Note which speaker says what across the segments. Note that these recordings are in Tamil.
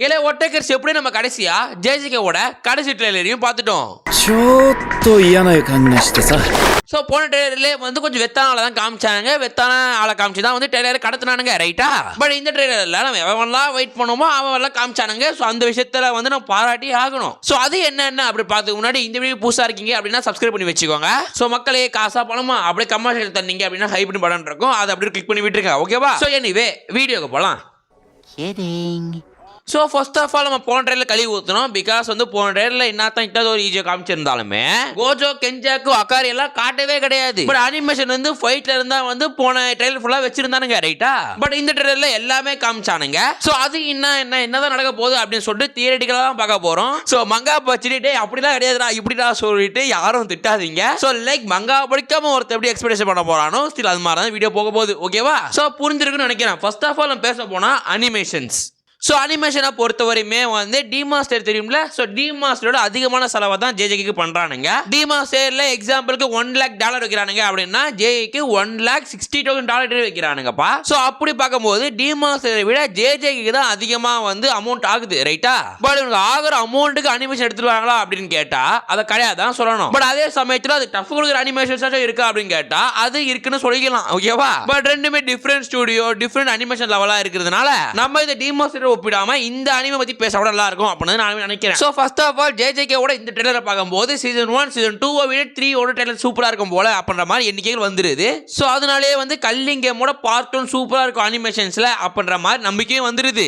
Speaker 1: இலை ஒட்டேக்கர்ஸ் எப்படி நம்ம கடைசியா ஜேஜேகேவோட கடைசி ட்ரெய்லரையும் பார்த்துட்டோம்.
Speaker 2: ちょっと嫌な予感がしてさ。
Speaker 1: ஸோ போன ட்ரெய்லர்லேயே வந்து கொஞ்சம் வெத்தான ஆளை தான் காமிச்சானுங்க. வெத்தான ஆளை காமிச்சு தான் வந்து ட்ரெய்லரை கடத்தினானுங்க, ரைட்டா? பட் இந்த ட்ரெய்லரில் நம்ம எவன்லாம் வெயிட் பண்ணுமோ அவன்லாம் காமிச்சானுங்க. ஸோ அந்த விஷயத்தில் வந்து நம்ம பாராட்டி ஆகணும். ஸோ அது என்ன அப்படி பார்த்துக்கு முன்னாடி இந்த வீடியோ புதுசாக இருக்கீங்க அப்படின்னா சப்ஸ்கிரைப் பண்ணி வச்சுக்கோங்க. ஸோ மக்களே காசா பணமா அப்படியே கமர்ஷியல் தந்தீங்க அப்படின்னா ஹைப்னு படம் இருக்கும், அதை அப்படியே கிளிக் பண்ணி விட்டுருங்க, ஓகேவா? ஸோ எனிவே வீடியோக்கு போகலாம். ஸோ ஃபர்ஸ்ட் ஆஃப் ஆல் நம்ம போன ட்ரெயிலில் கழுவி ஊற்றணும். பிகாஸ் வந்து போன ட்ரெயிலில் என்னத்தான் இட்டாத ஒரு ஈஜியோ காமிச்சிருந்தாலுமே கோஜோ கெஞ்சாக்கு அக்காரி எல்லாம் காட்டவே கிடையாது. பட் அனிமேஷன் வந்து ஃபைட்ல இருந்தா வந்து போன ட்ரெயிலர் ஃபுல்லாக வச்சிருந்தானுங்க, ரைட்டா? பட் இந்த ட்ரெயிலில் எல்லாமே காமிச்சானுங்க. ஸோ அது என்னதான் நடக்க போகுது அப்படின்னு சொல்லிட்டு தியரிட்டிக்கலாக தான் பார்க்க போகிறோம். ஸோ மங்கா படிச்சுட்டு அப்படிலாம் கிடையாதுடா இப்படிலாம் சொல்லிட்டு யாரும் திட்டாதீங்க. ஸோ லைக் மங்கா படிக்காம ஒருத்தர் எப்படி எக்ஸ்பெக்டேஷன் பண்ண போறானோ ஸ்டில் அது மாதிரி தான் வீடியோ போக போகுது, ஓகேவா? ஸோ புரிஞ்சிருக்குன்னு நினைக்கிறேன். ஃபர்ஸ்ட் ஆஃப் ஆல் நம்ம பேச போனா அனிமேஷன்ஸ். ஸோ அனிமேஷனை பொறுத்தவரையுமே வந்து டிமாஸ்டர் தெரியும்ல? ஸோ டிமாஸ்டரோட அதிகமான செலவை தான் ஜேஜேக்கு பண்ணுறானுங்க. டிமாஸ்டரில் எக்ஸாம்பிளுக்கு $1,00,000 வைக்கிறானுங்க அப்படின்னா ஜேக்கு $1,60,000 வைக்கிறானுங்கப்பா. ஸோ அப்படி பார்க்கும்போது டிமாஸ்டரை விட ஜேஜேக்கு தான் அதிகமாக வந்து அமௌண்ட் ஆகுது, ரைட்டா? பட் இவங்க ஆகிற அமௌண்ட்டுக்கு அனிமேஷன் எடுத்துட்டு வராங்களா அப்படின்னு கேட்டால் அதை கிடையாது தான் சொல்லணும். பட் அதே சமயத்தில் அது டஃப் கொடுக்குற அனிமேஷன்ஸாக இருக்கா அப்படின்னு கேட்டால் அது இருக்குன்னு சொல்லிக்கலாம், ஓகேவா? பட் ரெண்டுமே டிஃப்ரெண்ட் ஸ்டுடியோ டிஃப்ரெண்ட் அனிமேஷன் லெவலாக இருக்கிறதுனால நம்ம இந்த டிமாஸ்டர் ஒப்பிடாம இந்த அனிமே பத்தி பேச கூட நல்லா இருக்கும் அப்படின்னு நான் நினைக்கிறேன். சோ ஃபர்ஸ்ட் ஆஃப் ஆல் ஜேஜேகேவோட இந்த ட்ரெய்லரை பார்க்கும்போது சீசன் 1 சீசன் 2 விட 3 ஓட ட்ரெய்லர் சூப்பரா இருக்கும் போல அப்படின்ற மாதிரி எண்ணிக்கைகள் வந்துருது. சோ அதனாலேயே வந்து கல்லிங் கேமோட பார்ட் 1 சூப்பரா இருக்கும் அனிமேஷன்ஸ்ல அப்படின்ற மாதிரி நம்பிக்கையும் வந்துருது.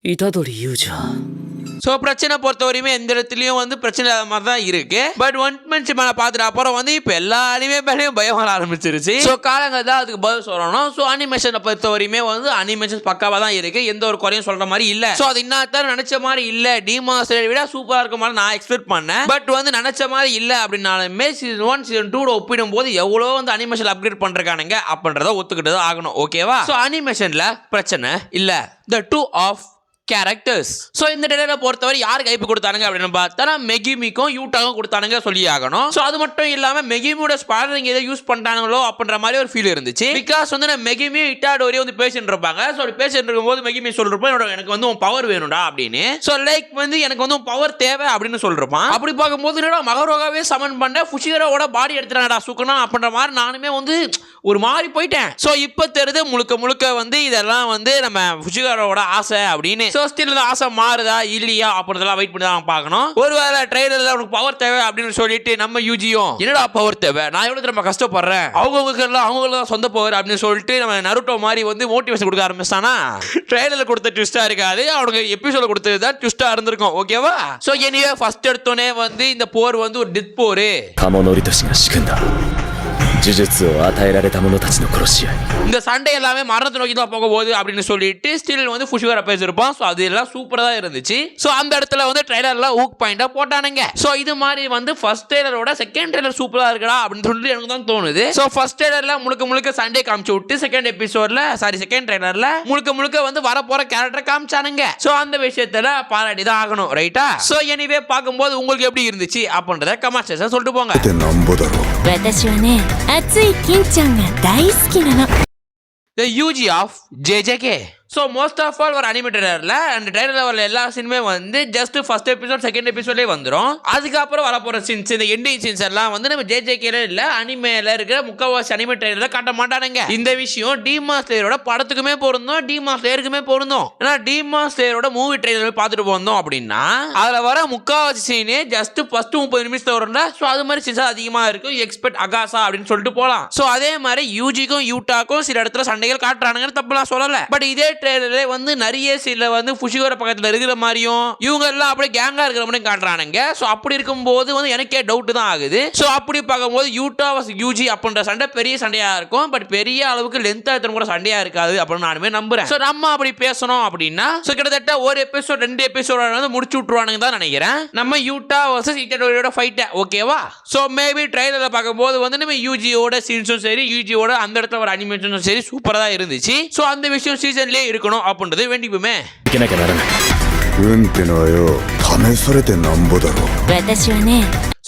Speaker 2: 虎杖悠仁
Speaker 1: ஸோ பிரச்சனை பொறுத்தவரையுமே எந்த இடத்துலையும் வந்து பிரச்சனை மாதிரி தான் இருக்கு. பட் ஒன் மந்த் மேலே பார்த்துட்டு அப்புறம் வந்து இப்போ எல்லா அனிமே மேலேயும் பயம் வர ஆரம்பிச்சிருச்சு. ஸோ காலங்கள் தான் அதுக்கு பதில் சொல்லணும். ஸோ அனிமேஷனை பொறுத்தவரையுமே வந்து அனிமேஷன் பக்காவாக தான் இருக்கு, எந்த ஒரு குறையும் சொல்ற மாதிரி இல்லை. ஸோ அது இன்னும் நினைச்ச மாதிரி இல்லை, டிமாஸ்டரை விட சூப்பராக இருக்க மாதிரி நான் எக்ஸ்பெக்ட் பண்ணேன். பட் வந்து நினைச்ச மாதிரி இல்லை அப்படின்னாலுமே சீசன் 1 சீசன் 2 ஒப்பிடும் போது எவ்வளோ வந்து அனிமேஷன் அப்கிரேட் பண்ணிருக்கானுங்க அப்படின்றத ஒத்துக்கிட்டு தான் ஆகணும், ஓகேவா? ஸோ அனிமேஷனில் பிரச்சனை இல்லை. The two of characters. So இந்த ட்ரெய்லரை பொறுத்தவரை யாருக்கு கைப்பு கொடுத்தானுங்க அப்படின்னு பார்த்தா மெகிமிக்கும் யூட்டாக்கும் கொடுத்தானுங்க சொல்லி ஆகணும். ஸோ அது மட்டும் இல்லாமல் மெகிமியோட ஸ்பாலரிங் எதை யூஸ் பண்ணிட்டாங்களோ அப்படின்ற மாதிரி ஒரு ஃபீல் இருந்துச்சு. பிகாஸ் வந்து நான் மெகிமியும் இட்டாடோரியும் வந்து பேசிட்டு இருப்பாங்க. ஸோ அப்படி பேசிட்டு இருக்கும்போது மெகிமி சொல்லிருப்போம் எனக்கு வந்து உன் பவர் வேணும்டா அப்படின்னு. ஸோ லைக் வந்து எனக்கு வந்து உன் பவர் தேவை அப்படின்னு சொல்லிருப்பான். அப்படி பார்க்கும்போது என்னடா மகரோகாவே சமன் பண்ண ஃபுஷிகரோட பாடி எடுத்துறாடா சுக்கனா அப்படின்ற மாதிரி நானுமே வந்து ஒரு மாதிரி போயிட்டேன். ஸோ இப்போ தெரியுது முழுக்க வந்து இதெல்லாம் வந்து நம்ம ஃபுஷிகரோட ஆசை அப்படின்னு. ஸோ ஸ்டில் ஆசை மாறுதா இல்லையா அப்படின்றதெல்லாம் வெயிட் பண்ணி தான் பார்க்கணும். ஒருவேளை ட்ரெய்லரில் உனக்கு பவர் தேவை அப்படின்னு சொல்லிட்டு நம்ம யூஜியும் என்னடா பவர் தேவை, நான் எவ்வளோ நம்ம கஷ்டப்படுறேன், அவங்களுக்கு சொந்த பவர் அப்படின்னு சொல்லிட்டு நம்ம நருட்டோ மாதிரி வந்து மோட்டிவேஷன் கொடுக்க ஆரம்பிச்சானா ட்ரெய்லரில் கொடுத்த ட்விஸ்டா இருக்காது, அவனுக்கு எபிசோட கொடுத்தது தான் ட்விஸ்டா இருந்திருக்கும், ஓகேவா? ஸோ எனிவே ஃபர்ஸ்ட் எடுத்தோன்னே வந்து இந்த போர் வந்து ஒரு டெத் போர். இந்த சண்டை எல்லாமே மரணத்தை நோக்கி தான் போக போகுது அப்படின்னு சொல்லிட்டு ஸ்டில் வந்து ஃபுஷிகரா பேசிருப்பான். ஸோ அது எல்லாம் சூப்பரா தான் இருந்துச்சு. ஸோ அந்த இடத்துல வந்து ட்ரெய்லர்ல ஊக் பாயிண்டா போட்டானுங்க. ஸோ இது மாதிரி வந்து ஃபர்ஸ்ட் ட்ரெய்லரோட செகண்ட் ட்ரெய்லர் சூப்பரா இருக்கா அப்படின்னு சொல்லிட்டு எனக்கு தான் தோணுது. ஸோ ஃபர்ஸ்ட் ட்ரெய்லர்ல முழுக்க சண்டே காமிச்சு விட்டு செகண்ட் ட்ரெய்லர்ல முழுக்க வந்து வர போற கேரக்டர் காமிச்சானுங்க. ஸோ அந்த விஷயத்துல பாராட்டி தான் ஆகணும், ரைட்டா? ஸோ எனிவே பார்க்கும்போது உங்களுக்கு எப்படி இருந்துச்சு அப்படின்றத கமெண்ட் செக்ஷன்ல சொல்லிட்டு போங்க.
Speaker 3: 私はね熱い金ちゃんが大好きなの。
Speaker 1: The UG of JJK. So most of all ஒரு அனிமே ட்ரெய்லரில் அந்த ட்ரெய்லரில் வர எல்லா சீனுமே வந்து ஜஸ்ட் ஃபர்ஸ்ட் எபிசோட் செகண்ட் எபிசோட்லேயே வந்துடும். அதுக்கப்புறம் வரப்போகிற சீன்ஸ் இந்த எண்டிங் சீன்ஸ் எல்லாம் வந்து நம்ம ஜேஜேகேல இல்லை அனிமேல இருக்கிற முக்கால்வாசி அனிமே ட்ரெய்லரில் காட்ட மாட்டானுங்க. இந்த விஷயம் டிமாஸ்லேயரோட படத்துக்குமே பொருந்தும், டிமாஸ்லேயருக்குமே பொருந்தும். ஏன்னா டிமாஸ்லேயரோட மூவி ட்ரெய்லர் பார்த்துட்டு போந்தோம் அப்படின்னா அதில் வர முக்கால்வாசி சீனே ஜஸ்ட் ஃபர்ஸ்ட் 30 நிமிஷத்தில் வரும்ல. ஸோ அது மாதிரி சீன்ஸ் அதிகமாக இருக்கும், எக்ஸ்பெக்ட் அகாசா அப்படின்னு சொல்லிட்டு போகலாம். ஸோ அதே மாதிரி யூஜிக்கும் யூட்டாக்கும் சில இடத்துல சண்டைகள் காட்டுறானுங்கன்னு தப்புலாம் சொல்லலை. பட் இதே ட்ரெய்லரே வந்து நிறைய சில வந்து ஃபுஷிகோர பக்கத்தில் இருக்கிற மாதிரியும் இவங்க எல்லாம் அப்படியே கேங்கா இருக்கிற மாதிரி காட்டுறானுங்க. ஸோ அப்படி இருக்கும்போது வந்து எனக்கே டவுட் தான் ஆகுது. ஸோ அப்படி பார்க்கும்போது யூட்டா வர்சஸ் யூஜி அப்படின்ற சண்டை பெரிய சண்டையா இருக்கும். பட் பெரிய அளவுக்கு லென்த்தா எடுத்து கூட சண்டையா இருக்காது அப்படின்னு நானுமே நம்புறேன். ஸோ நம்ம அப்படி பேசணும் அப்படின்னா ஸோ கிட்டத்தட்ட ஒரு எபிசோட் 2 எபிசோட வந்து முடிச்சு விட்டுருவானுங்க தான் நினைக்கிறேன். நம்ம யூட்டா வர்சஸ் இட்டாடோரியோட ஃபைட்டை, ஓகேவா? ஸோ மேபி ட்ரெய்லரில் பார்க்கும்போது வந்து நம்ம யூஜியோட சீன்ஸும் சரி யூஜியோட அந்த இடத்துல ஒரு அனிமேஷனும் சரி சூப்பராக தான் இருந்துச்சு. ஸோ அந்த விஷயம் சீசன்லேயே இருக்கணும் அப்படின்றது வேண்டிக்குமே.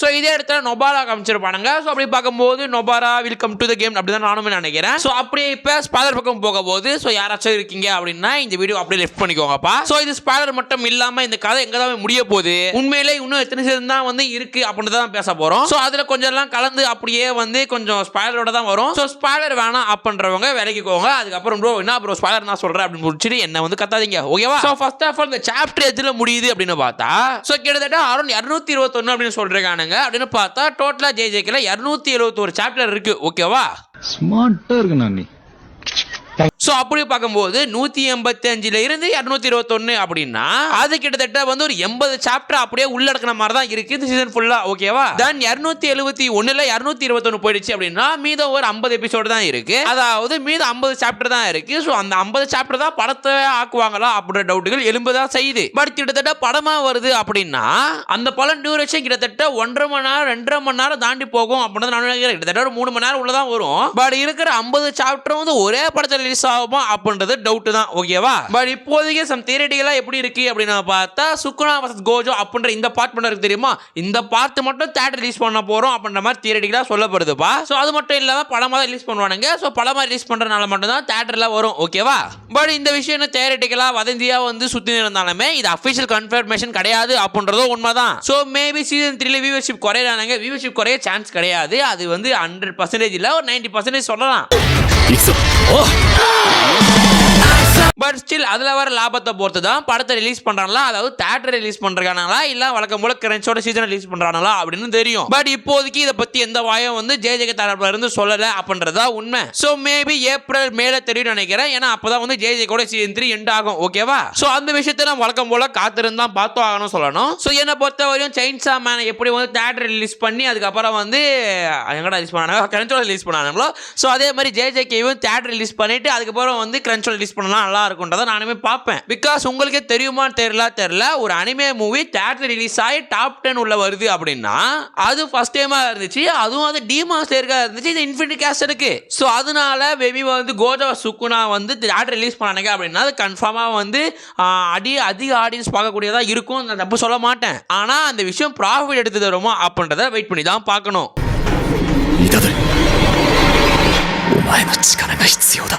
Speaker 1: ஸோ இதே இடத்துல நொபாரா காமிச்சிருப்பானுங்க. ஸோ அப்படி பார்க்கும்போது நொபாரா வெல்கம் டு த கேம் அப்படிதான் நானுமே நினைக்கிறேன். ஸோ அப்படியே இப்போ ஸ்பாய்லர் பக்கம் போகும்போது ஸோ யாராச்சும் இருக்கீங்க அப்படின்னா இந்த வீடியோ அப்படியே லெஃப்ட் பண்ணிக்கோங்கப்பா. ஸோ இது ஸ்பாய்லர் மட்டும் இல்லாம இந்த கதை எங்க தான் முடிய போகுது, உண்மையிலே இன்னும் எத்தனை சீசன் தான் வந்து இருக்கு அப்படின்னு தான் பேச போறோம். ஸோ அதுல கொஞ்சம் எல்லாம் கலந்து அப்படியே வந்து கொஞ்சம் ஸ்பாய்லரோட தான் வரும். ஸோ ஸ்பாய்லர் வேணாம் அப்படின்றவங்க விலகிக்கோங்க. அதுக்கப்புறம் ப்ரோ என்ன ப்ரோ ஸ்பாய்லர் நான் சொல்றேன் அப்படின்னு முடிச்சுட்டு என்ன வந்து கத்தாதீங்க, ஓகேவா? ஸோ ஃபர்ஸ்ட் ஆஃப் ஆல் இந்த சாப்டர் எதுல முடியுது அப்படின்னு பார்த்தா ஸோ கிட்டத்தட்ட அரௌண்ட் 221 அப்படின்னு சொல்றானுங்க. அப்படின்னு பார்த்தா டோட்டலா ஜேஜேல 271 சாப்டர் இருக்கு, ஓகேவா?
Speaker 4: ஸ்மார்ட்டா இருக்கு நான்.
Speaker 1: சோ அப்படி பார்க்கும்போது 185ல இருந்து 221 அப்படின்னா அது கிட்டத்தட்ட வந்து ஒரு 80 சாப்டர் அப்படியே உள்ளடக்கின மாதிரி தான் இருக்கு இந்த சீசன் ஃபுல்லா, ஓகேவா? தென் 271ல 221 போயிடுச்சு அப்படின்னா மீதம் ஒரு 50 எபிசோடு தான் இருக்கு. அதாவது மீதம் 50 சாப்டர் தான் இருக்கு. சோ அந்த 50 சாப்டர் தான் படத்தை ஆக்குவாங்களா அப்படின்ற டவுட்டுகள் எழும்பதான் செய்யுது. பட் கிட்டத்தட்ட படமா வருது அப்படின்னா அந்த படம் டியூரேஷன் கிட்டத்தட்ட 1.5 மணி நேரம் 2.5 மணி நேரம் தாண்டி போகும் அப்படின்னு நான் நினைக்கிறேன். கிட்டத்தட்ட ஒரு 3 மணி நேரம் உள்ளதான் வரும். பட் இருக்கிற 50 சாப்டர் வந்து ஒரே படத்தில் ரிலீஸ் ஆகுமா அப்படின்றது டவுட் தான், ஓகேவா? பட் இப்போதைக்கு சம் தியரிட்டிக்கலா எப்படி இருக்கு அப்படின்னு பார்த்தா சுக்குனா vs கோஜோ அப்படின்ற இந்த பார்ட் மட்டும் இருக்கு தெரியுமா, இந்த பார்ட் மட்டும் தியேட்டர் ரிலீஸ் பண்ண போறோம் அப்படின்ற மாதிரி தியரிட்டிக்கலா சொல்லப்படுதுப்பா. சோ அது மட்டும் இல்லாம படமா தான் ரிலீஸ் பண்ணுவானுங்க. சோ படமா ரிலீஸ் பண்றனால மட்டும் தான் தியேட்டர்ல வரும், ஓகேவா? பட் இந்த விஷயம் தியரிட்டிக்கலா வதந்தியா வந்து சுத்தி இருந்தாலுமே இது அபிஷியல் கன்ஃபர்மேஷன் கிடையாது அப்படின்றதும் உண்மைதான். சோ மேபி சீசன் 3ல வியூவர்ஷிப் குறையறானுங்க. வியூவர்ஷிப் குறைய சான்ஸ் கிடையாது. அது வந்து 100% இல்ல ஒரு 90% சொல்லலாம். பட் ஸ்டில் அதுல வர லாபத்தை பொறுத்து தான் படத்தை ரிலீஸ் பண்றாங்களா, அதாவது தியேட்டர் ரிலீஸ் பண்றாங்களா இல்ல வழக்கம் போல கிரன்ச்சோட சீசன் ரிலீஸ் பண்றாங்களா அப்படின்னு தெரியும். பட் இப்போதைக்கு இதை பத்தி எந்த வாயும் வந்து ஜேஜே தரப்புல இருந்து சொல்லல அப்படின்றதா உண்மை. சோ மேபி ஏப்ரல் மேல தெரியும் நினைக்கிறேன். ஏன்னா அப்பதான் வந்து ஜேஜே கூட சீசன் 3 எண்ட் ஆகும், ஓகேவா? சோ அந்த விஷயத்தை நம்ம வழக்கம் போல காத்திருந்தா பார்த்தோம் ஆகணும் சொல்லணும். சோ என்ன பொறுத்த வரையும் செயின்சா மேன் எப்படி வந்து தியேட்டர் ரிலீஸ் பண்ணி அதுக்கப்புறம் வந்து எங்கடா ரிலீஸ் பண்ணாங்க, கிரன்ச்சோட ரிலீஸ் பண்ணாங்களோ சோ அதே மாதிரி ஜேஜேகேவும் தியேட்டர் ரிலீஸ் பண்ணிட்டு அதுக்கப்புறம் வந்து கிரன்ச்சோட ரிலீஸ் பண்ணலாம் நல்லா இருக்கும்ன்றத நானுமே பார்ப்பேன். பிகாஸ் உங்களுக்கே தெரியுமான்னு தெரியல ஒரு அனிமே மூவி தியேட்டர் ரிலீஸ் ஆகி டாப் 10 உள்ள வருது அப்படின்னா அது ஃபர்ஸ்ட் டைமா இருந்துச்சு. அதுவும் அது டீமான் ஸ்லேயர்க்கா இருந்துச்சு. இது இன்ஃபினிட்டி கேஸ்டருக்கு. சோ அதனால மேபி வந்து கோஜோ சுக்குனா வந்து தியேட்டர் ரிலீஸ் பண்ணாங்க அப்படின்னா அது கன்ஃபார்மா வந்து அதிக ஆடியன்ஸ் பார்க்கக்கூடியதா இருக்கும். நான் தப்பு சொல்ல மாட்டேன். ஆனா அந்த விஷயம் ப்ராஃபிட் எடுத்து தருமா அப்படின்றத வெயிட் பண்ணி தான் பார்க்கணும்.
Speaker 2: お前の力が必要だ。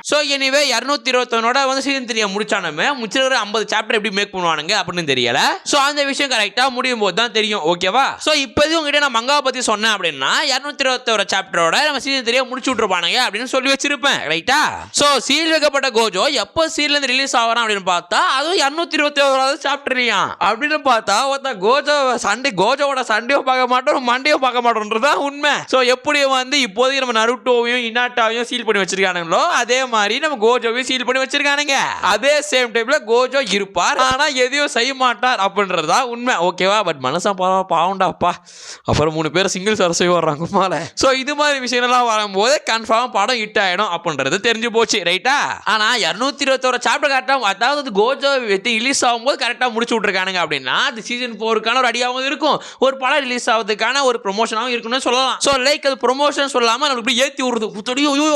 Speaker 1: ஸோ எனிவே 221 வந்து சீசன் 3 முடிச்சானுமே முச்சிருக்கிற 50 சாப்டர் எப்படி மேக் பண்ணுவானுங்க அப்படின்னு தெரியல. ஸோ அந்த விஷயம் கரெக்டாக முடியும் போது தான் தெரியும், ஓகேவா? ஸோ இப்போதையும் உங்ககிட்ட நான் மங்காவை பற்றி சொன்னேன் அப்படின்னா 221 சாப்டரோட நம்ம சீசன் 3 முடிச்சு விட்டுருப்பானுங்க அப்படின்னு சொல்லி வச்சிருப்பேன், ரைட்டா? ஸோ சீல் வைக்கப்பட்ட கோஜோ எப்போ சீல்லேருந்து ரிலீஸ் ஆகிறான் அப்படின்னு பார்த்தா அதுவும் 221 சாப்டர்லையா அப்படின்னு பார்த்தா ஒருத்தன் கோஜோவோட சண்டையும் பார்க்க மாட்டோம் மண்டையும் பார்க்க மாட்டோம்ன்றதான் உண்மை. ஸோ எப்படி வந்து இப்போதைக்கு நம்ம நருட்டோவையும் இனாட்டாவையும் சீல் பண்ணி வச்சிருக்கானுங்களோ அதே மாதிரி நம்ம கோஜோவையும் சீல் பண்ணி வச்சிருக்கானுங்க. அதே சேம் டைம்ல கோஜோ இருப்பார், ஆனா எதையும் செய்ய மாட்டார் அப்படின்றதா உண்மை, ஓகேவா? பட் மனசன் பாவண்டாப்பா, அப்புறம் 3 பேர் சிங்கிள் சரசை வர்றாங்க மேல. சோ இது மாதிரி விஷயங்கள்லாம் வரும்போது கன்ஃபார்ம் படம் ஹிட் ஆயிடும் அப்படின்றது தெரிஞ்சு போச்சு, ரைட்டா? ஆனா 221 சாப்டர் கரெக்டா, அதாவது கோஜோ ரிலீஸ் ஆகும்போது கரெக்டா முடிச்சு விட்டுருக்கானுங்க அப்படின்னா அது சீசன் 4க்கான ஒரு அடியாகவும் இருக்கும், ஒரு படம் ரிலீஸ் ஆகிறதுக்கான ஒரு ப்ரொமோஷனாகவும் இருக்குன்னு சொல்லலாம். ஸோ லைக் அது ப்ரொமோஷன் சொல்லாம நம்மளுக்கு ஏற்றி விடுறது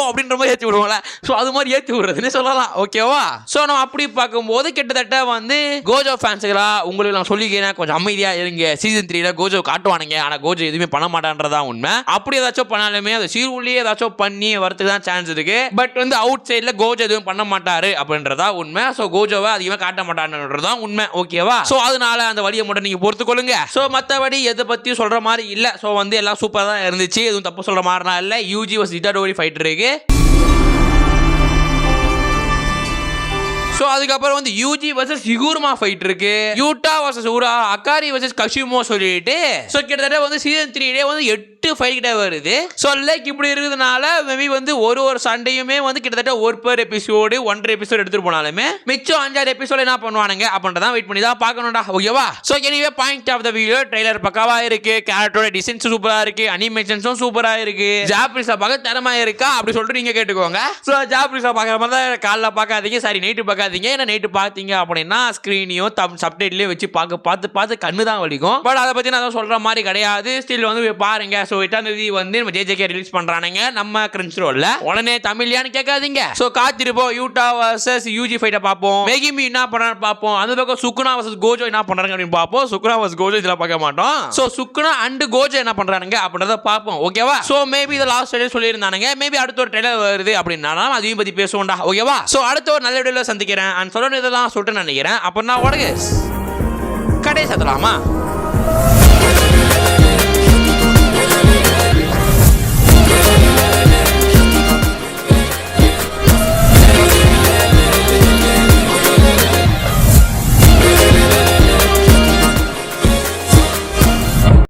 Speaker 1: அப்படின்ற மாதிரி ஏற்றி விடுவோம்ல, ஸோ அது மாதிரி ஏற்றி விடுறதுன்னு சொல்லலாம், ஓகேவா? ஸோ நம்ம அப்படி பார்க்கும்போது கிட்டத்தட்ட வந்து கோஜோ ஃபேன்ஸுகளா உங்களுக்கு நான் சொல்லிக்கிறேன், கொஞ்சம் அமைதியா இருங்க. சீசன் 3ல கோஜோ காட்டுவானுங்க, ஆனா கோஜோ எதுவுமே பண்ண மாட்டான்றதா உண்மை. அப்படி ஏதாச்சும் பண்ணாலுமே அது சீருள்ளே ஏதாச்சும் பண்ணி வரதுக்கு தான் சான்ஸ் இருக்கு. பட் வந்து அவுட் சைட்ல கோஜோ எதுவும் பண்ண மாட்டாரு அப்படின்றதா உண்மை. ஸோ கோஜோவை அதிகமாக காட்ட மாட்டான்றதா உண்மை, ஓகேவா? ஸோ அதனால அந்த வழியை மட்டும் நீங்க பொறுத்துக்கொள்ளுங்க. ஸோ மற்றபடி எதை பத்தியும் சொல்ற மாதிரி இல்ல. ஸோ வந்து எல்லாம் சூப்பரா தான் இருந்துச்சு, எதுவும் தப்பு சொல்ற மாதிரினா இல்ல. யூஜி வர்சஸ் இட்டாடோரி ஃபைட் இருக்கு. ஸோ அதுக்கப்புறம் வந்து யூஜி வர்சஸ் யுகுருமா ஃபைட் இருக்கு, யூட்டா வர்சஸ் ஊரா, அகாரி வர்சஸ் கஷிமோ சொல்லிட்டு ஸோ கிட்டத்தட்ட வந்து சீசன் 3 வந்து 8 ஃபைட் கிட்ட வருது. ஸோ லைக் இப்படி இருக்கிறதுனால மேபி வந்து ஒரு சண்டையுமே வந்து கிட்டத்தட்ட ஒரு பேர் எபிசோடு 1.5 எபிசோடு எடுத்துட்டு போனாலுமே மிச்சம் 5-6 எபிசோடு என்ன பண்ணுவானுங்க அப்படின்றதான் வெயிட் பண்ணி தான் பார்க்கணும்டா, ஓகேவா? So anyway point of the video trailer பக்காவா இருக்கு, கேரக்டரோட டிசைன்ஸ் சூப்பரா இருக்கு, அனிமேஷன்ஸும் சூப்பரா இருக்கு, ஜாப்ரிஸா பார்க்க திறமா இருக்கா அப்படி சொல்லிட்டு நீங்க கேட்டுக்கோங்க. ஸோ ஜாப்ரிஸா பார்க்குற மாதிரி தான் காலைல பார்க்காதீங்க, சாரி நைட்டு பார்க்காதீங்க. ஏன்னா நைட்டு பார்த்தீங்க அப்படின்னா ஸ்க்ரீனையும் சப்டைட்லயும் வச்சு பார்த்து கண்ணு தான் வலிக்கும். பட் அதை பற்றி நான் சொல்ற மாதிரி கிடையாது. ஸ்டில் வந்து பாருங்க. ஸோ 8ஆம் தேதி வந்து நம்ம JJK ரிலீஸ் பண்றானுங்க நம்ம கிரன்ச்சிரோல்ல. உடனே தமிழ்யான்னு கேட்காதீங்க. ஸோ காத்திருப்போம். யூட்டா வர்சஸ் யூஜி ஃபைட்டை பார்ப்போம். மேகிமி என்ன பண்றான்னு பார்ப்போம். அந்த பக்கம் சுக்குனா வர்சஸ் கோஜோ என்ன பண்றாங்க அப்படின்னு பார்ப்போம். சுக்குனா வர்சஸ் கோஜோ இதெல்லாம் பார்க்க மாட்டோம். ஸோ சுக்குனா அண்ட் கோஜோ என்ன பண்றானுங்க அப்படின்றத பார்ப்போம். ஓகேவா? ஸோ மேபி இதை லாஸ்ட் ட்ரெய்லர் சொல்லியிருந்தானுங்க. மேபி அடுத்த ஒரு ட்ரெய்லர் வருது அப்படின்னா அதையும் பத்தி பேசுவோம்டா. ஓகேவா? ஸோ அடுத்த ஒரு நல்ல வீடியோல சந்திக்கிறேன். அண்ட் சொல்லணும் இதெல்லாம் சொல்லிட்டு நினைக்கிறேன். அப்போ நான் உடனே கடை சத்தலாமா?